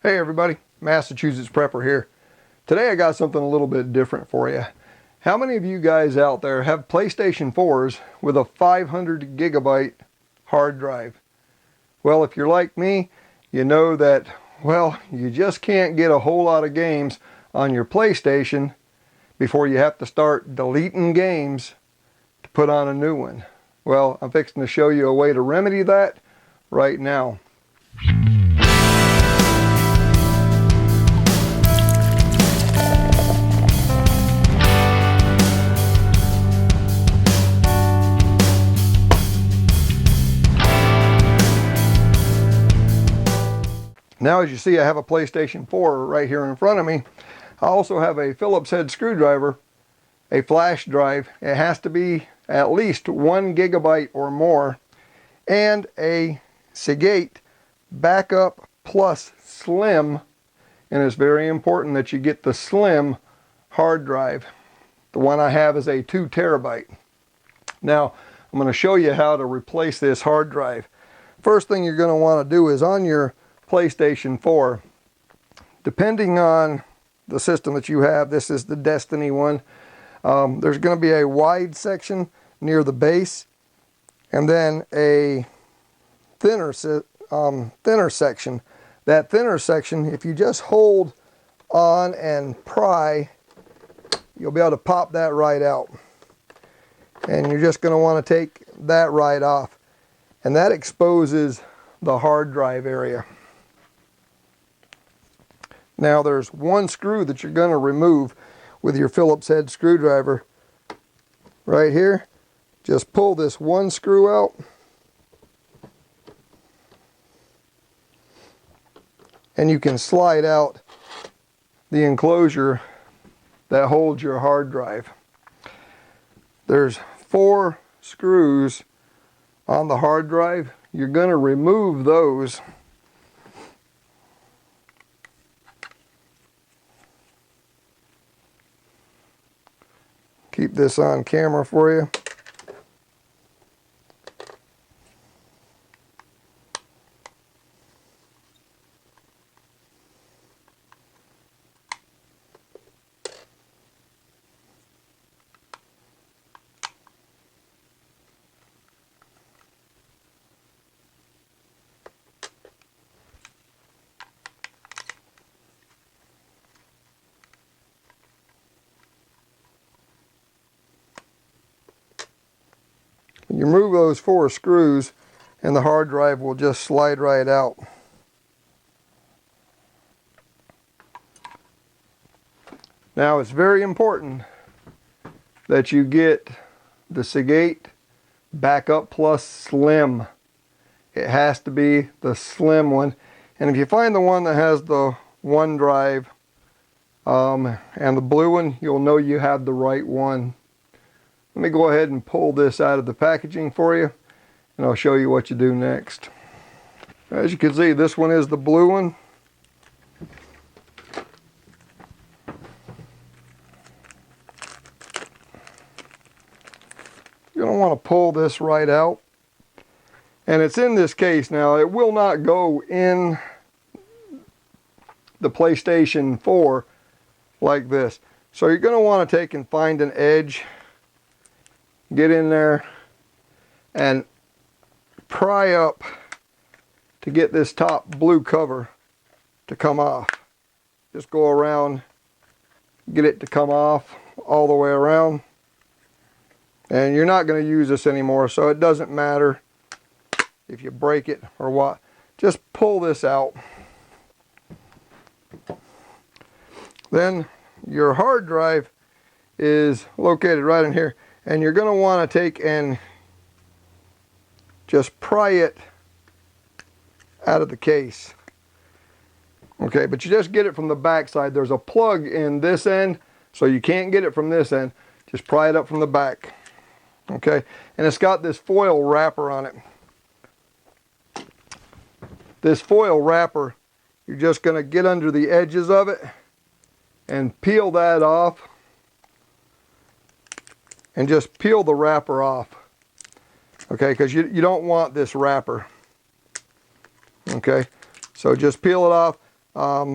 Hey everybody, Massachusetts Prepper here. Today I got something a little bit different for you. How many of you guys out there have PlayStation 4s with a 500 gigabyte hard drive? Well, if you're like me, you know that, well, you just can't get a whole lot of games on your PlayStation before you have to start deleting games to put on a new one. Well, I'm fixing to show you a way to remedy that right now. Now, as you see, I have a PlayStation 4 right here in front of me. I also have a Phillips head screwdriver, a flash drive. It has to be at least 1 gigabyte or more, and a Seagate Backup Plus Slim. And it's very important that you get the Slim hard drive. The one I have is a 2 terabyte. Now, I'm going to show you how to replace this hard drive. First thing you're going to want to do is on your PlayStation 4, depending on the system that you have, this is the Destiny one, there's going to be a wide section near the base and then a thinner section. That thinner section, if you just hold on and pry, you'll be able to pop that right out. And you're just going to want to take that right off, and that exposes the hard drive area. Now there's one screw that you're going to remove with your Phillips head screwdriver right here. Just pull this one screw out. And you can slide out the enclosure that holds your hard drive. There's 4 screws on the hard drive. You're going to remove those. Keep this on camera for you. You remove those 4 screws and the hard drive will just slide right out. Now it's very important that you get the Seagate Backup Plus Slim. It has to be the slim one. And if you find the one that has the OneDrive and the blue one, you'll know you have the right one. Let me go ahead and pull this out of the packaging for you, and I'll show you what you do next. As you can see, this one is the blue one. You're going to want to pull this right out. And it's in this case now. It will not go in the PlayStation 4 like this. So you're going to want to take and find an edge. Get in there and pry up to get this top blue cover to come off. Just go around, get it to come off all the way around. And you're not going to use this anymore, so it doesn't matter if you break it or what. Just pull this out. Then your hard drive is located right in here. And you're going to want to take and just pry it out of the case. Okay, but you just get it from the back side. There's a plug in this end, so you can't get it from this end. Just pry it up from the back. Okay, and it's got this foil wrapper on it. This foil wrapper, you're just going to get under the edges of it and peel that off. And just peel the wrapper off. Okay, because you don't want this wrapper. Okay, so just peel it off.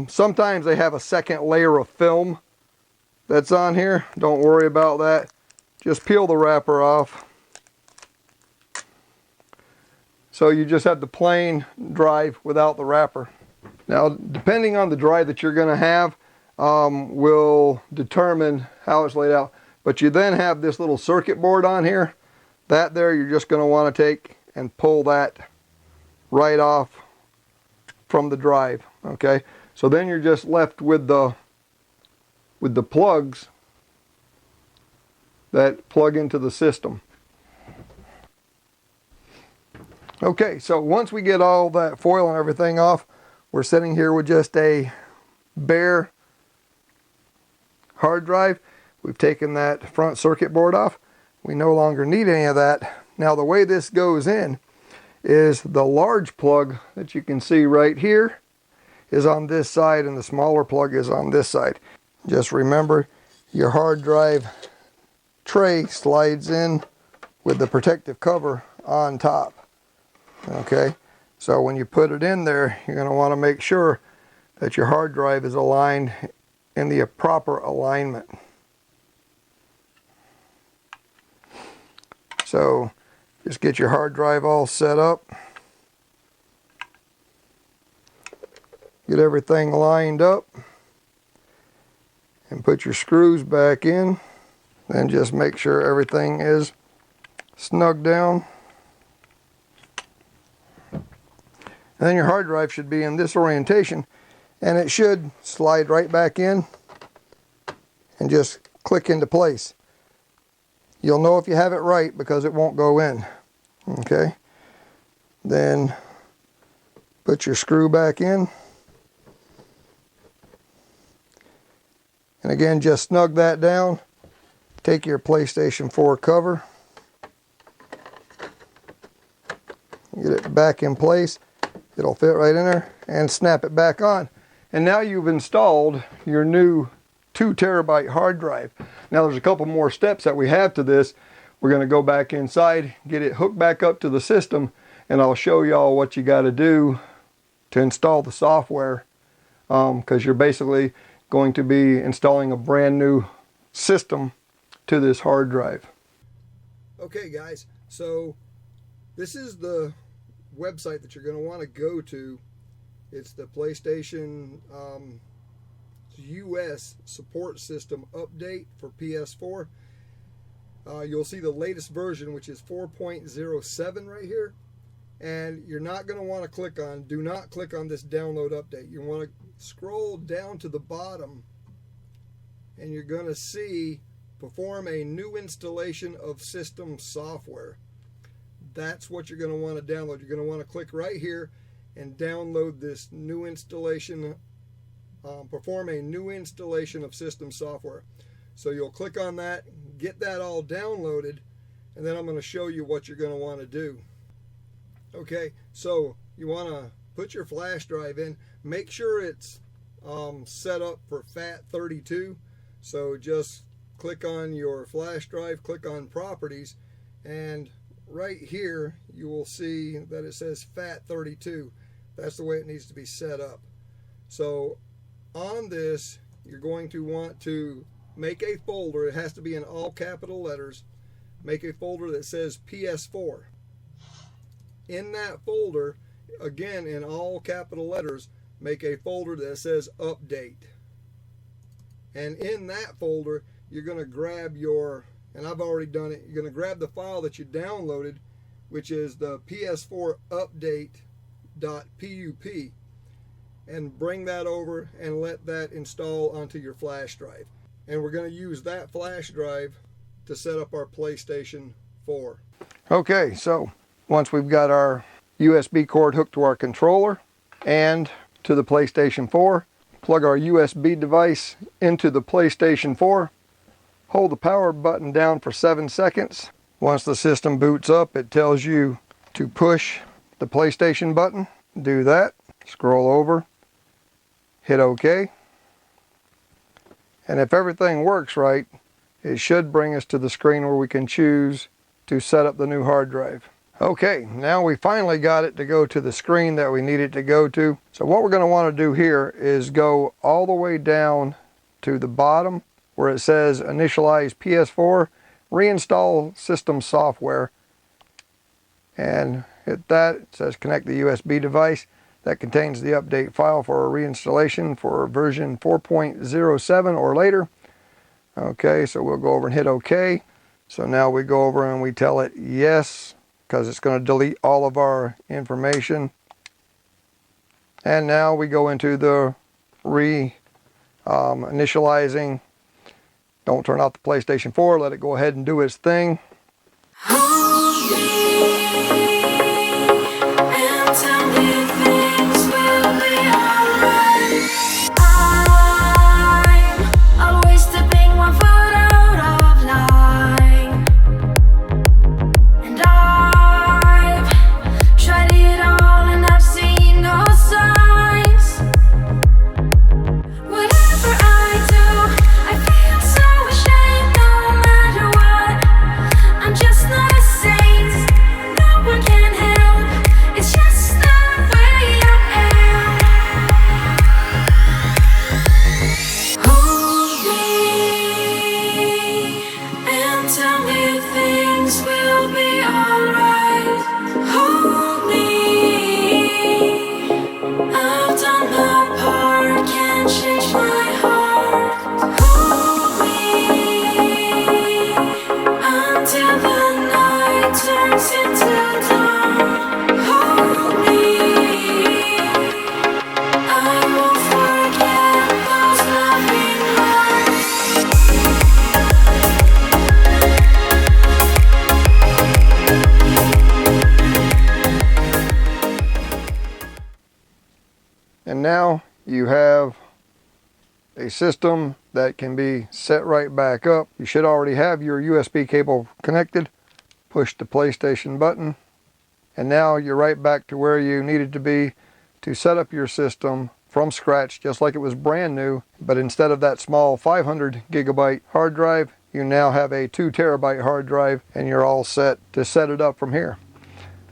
Sometimes they have a second layer of film that's on here. Don't worry about that. Just peel the wrapper off. So you just have the plain drive without the wrapper. Now, depending on the drive that you're going to have, will determine how it's laid out. But you then have this little circuit board on here. That there, you're just going to want to take and pull that right off from the drive. Okay, so then you're just left with the plugs that plug into the system. Okay, so once we get all that foil and everything off, we're sitting here with just a bare hard drive. We've taken that front circuit board off. We no longer need any of that. Now the way this goes in is the large plug that you can see right here is on this side and the smaller plug is on this side. Just remember, your hard drive tray slides in with the protective cover on top. Okay, so when you put it in there, you're going to want to make sure that your hard drive is aligned in the proper alignment. So just get your hard drive all set up. Get everything lined up and put your screws back in. Then just make sure everything is snug down. And then your hard drive should be in this orientation, and it should slide right back in and just click into place. You'll know if you have it right because it won't go in. Okay, then put your screw back in, and again just snug that down. Take your PlayStation 4 cover, get it back in place. It'll fit right in there, and snap it back on. And now you've installed your new 2 terabyte hard drive. Now there's a couple more steps that we have to this. We're going to go back inside, get it hooked back up to the system, and I'll show y'all what you got to do to install the software, because you're basically going to be installing a brand new system to this hard drive. Okay guys, so this is the website that you're going to want to go to. It's the PlayStation US support system update for PS4. You'll see the latest version, which is 4.07 right here, and you're not going to want to do not click on this download update. You want to scroll down to the bottom, and you're going to see perform a new installation of system software. That's what you're going to want to download. You're going to want to click right here and download this new installation, perform a new installation of system software. So you'll click on that, get that all downloaded, and then I'm going to show you what you're going to want to do. Okay, so you want to put your flash drive in. Make sure it's set up for FAT32. So just click on your flash drive, click on properties, and right here you will see that it says FAT32. That's the way it needs to be set up. So on this, you're going to want to make a folder. It has to be in all capital letters. Make a folder that says PS4. In that folder, again in all capital letters, make a folder that says update. And in that folder, you're going to grab your, and I've already done it, you're going to grab the file that you downloaded, which is the PS4 update.pup, and bring that over and let that install onto your flash drive. And we're going to use that flash drive to set up our PlayStation 4. Okay, so once we've got our USB cord hooked to our controller and to the PlayStation 4, plug our USB device into the PlayStation 4, hold the power button down for 7 seconds. Once the system boots up, it tells you to push the PlayStation button. Do that, scroll over, hit OK. And if everything works right, it should bring us to the screen where we can choose to set up the new hard drive. Okay, now we finally got it to go to the screen that we need it to go to. So what we're going to want to do here is go all the way down to the bottom where it says Initialize PS4, Reinstall System Software. And hit that. It says connect the USB device. That contains the update file for reinstallation for version 4.07 or later. Okay, so we'll go over and hit OK. So now we go over and we tell it yes, because it's going to delete all of our information. And now we go into the initializing. Don't turn off the PlayStation 4. Let it go ahead and do its thing. And now you have a system that can be set right back up. You should already have your USB cable connected. Push the PlayStation button. And now you're right back to where you needed to be to set up your system from scratch, just like it was brand new. But instead of that small 500 gigabyte hard drive, you now have a 2 terabyte hard drive, and you're all set to set it up from here.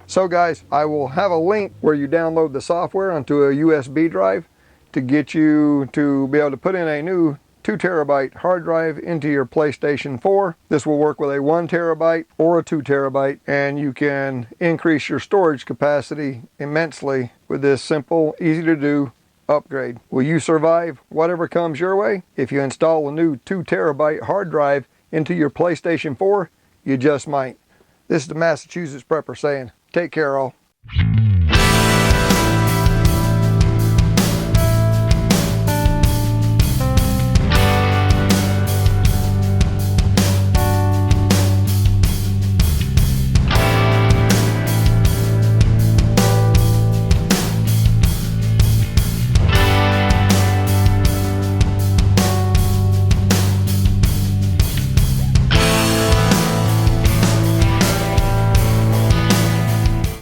So guys, I will have a link where you download the software onto a USB drive to get you to be able to put in a new 2 terabyte hard drive into your PlayStation 4. This will work with a 1 terabyte or a 2 terabyte, and you can increase your storage capacity immensely with this simple, easy to do upgrade. Will you survive whatever comes your way? If you install a new 2 terabyte hard drive into your PlayStation 4, you just might. This is the Massachusetts Prepper saying, take care all.